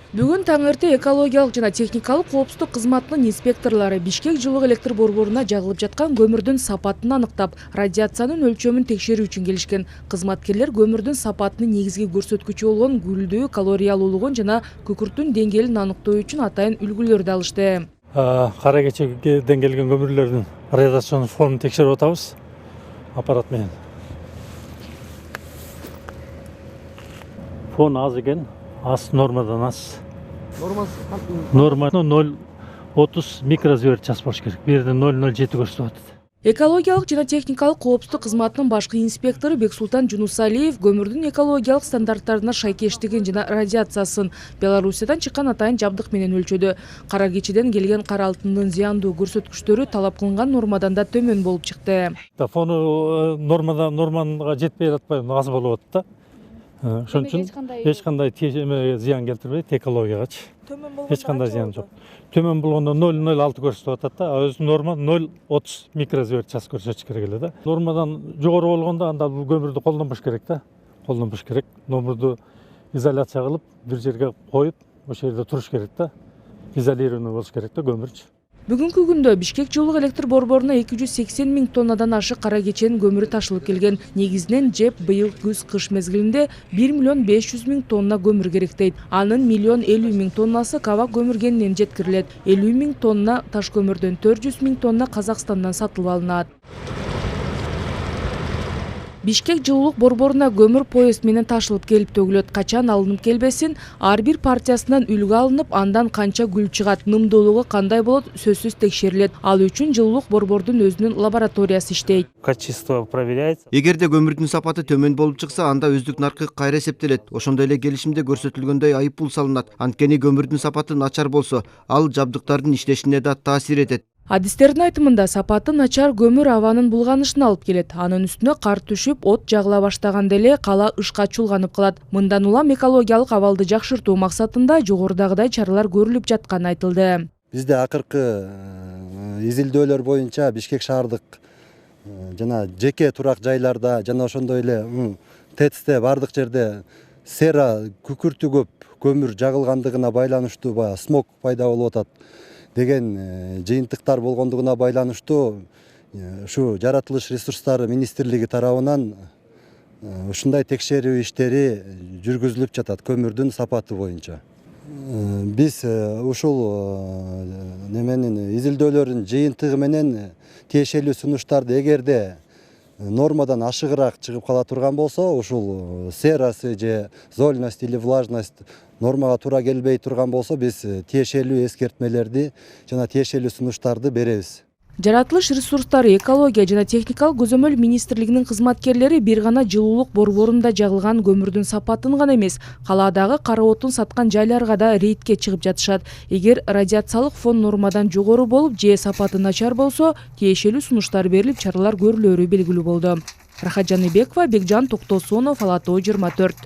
Бүгүн таң эрте экологиялык жана техникалык коопсуздук кызматынын инспекторлору Бишкек жылуу электр борборуна жагылып жаткан көмүрдүн сапатын аныктап, радиациянын өлчөмүн текшерүү үчүн келишкен. Кызматкерлер көмүрдүн сапатынын негизги көрсөткүчү болгон гүлдүү, калориялуулугун жана күкүрттүн деңгээлин аныктоо үчүн атайын үлгүлөрдү алышты. Кара кечеден келген көмүрлөрдүн радиациялык фонун текшерип атабыз аппарат менен. Фон аз экен. Аз нормадан аз. Норма 0,30 микрозверт час болуш керек. Бу жерде 0,07 көрсөтүп атат. Экологиялык жана техникалык коопсуздук кызматынын башкы инспектору Бексултан Жунусалиев көмүрдүн экологиялык стандарттарына шайкештигин жана радиациясын Белоруссиядан чыккан атайын жабдык менен өлчөдү. Кара кечеден келген кара алтындын зыяндуу көрсөткүчтөрү талап кылынган нормадан да төмөн болуп чыкты. Фону нормага жетпей жатпай аз болуп атат да. Ошон үчүн эч кандай зыян келтирбейт экологиягачы. Эч кандай зыян жок. Төмөн болгондо 0,06 көрсөтүп атат да, өзү норма 0,30 микрозверт час көрсөтүш керек эле да. Нормадан жогору болгондо анда бул көмүрдү колдонбош керек да. Колдонбош керек. Көмүрдү изоляция кылып, бир жерге коюп, ошол жерде туруш керек да. Изолированный болуш керек да көмүрчү. Бүгүнкү күндө Бишкек жылуу электр борборуна 280 000 тоннадан ашык кара кеченин көмүрү ташылып келген. Негизинен ЖЭП быйыл күз-кыш мезгилинде 1 500 000 тонна көмүр керектейт. Анын 1 50 000 тоннасы кабак көмүргенинен жеткирилет. 50 000 тонна таш көмүрдөн 400 000 тонна Казакстандан сатылып алынат. Бишкек жылуулук борборуна көмүр поезд менен ташылып келип төгүлөт. Качан алынып келбесин, ар бир партиясынан үлгү алынып, андан канча гүл чыгат, нымдуулугу кандай болот сөзсүз текшерилет. Ал үчүн жылуулук борбордун өзүнүн лабораториясы иштейт. Качество проверяется. Эгерде көмүрдүн сапаты төмөн болуп чыкса, анда өздүк наркы кайра эсептелет. Ошондой эле келишимде көрсөтүлгөндөй айыппул салынат. Анткени көмүрдүн сапаты начар болсо, ал жабдыктардын иштешине да таасир этет. Адистердин айтымында сапаты начар көмүр абанын булганышына алып келет. Анын үстүнө кар түшүп, от жагыла баштаганда эле кала ышка чулганып калат. Мындан улам экологиялык абалды жакшыртуу максатында жогорудагыдай чаралар көрүлүп жатканы айтылды. Бизде акыркы изилдөөлөр боюнча Бишкек шаардык жана жеке турак жайларда жана ошондой эле ТЭЦте бардык жерде сера күкүртү көп көмүр жагылгандыгына байланыштуу смог пайда болуп атат деген жыйынтыктар болгондугуна байланыштуу ушу жаратылыш ресурстары министрлиги тарабынан ушундай текшерүү иштери жүргүзүлүп жатат көмүрдүн сапаты боюнча. Биз ушул неменин изилдөөлөрдүн жыйынтыгы менен тиешелүү сунуштарды эгерде нормадан ашыгыраак чыгып кала турган болсо, ушул серасы же зольность или влажность нормага туура келбей турган болсо, биз тиешелүү эскертмелерди жана тиешелүү сунуштарды беребиз. Жаратылыш ресурстары, экология жана техникалык көзөмөл министрлигинин кызматкерлери бир гана жылуулук борборунда жагылган көмүрдүн сапатын гана эмес, калаадагы кара отун саткан жайларга да рейдке чыгып жатышат. Эгер радиациялык фон нормадан жогору болуп, же сапаты начар болсо, тиешелүү сунуштар берилип, чаралар көрүлөрү белгилүү болду. Рахат Жаныбекова, Бекжан Токтосунов, Ала Тоо 24.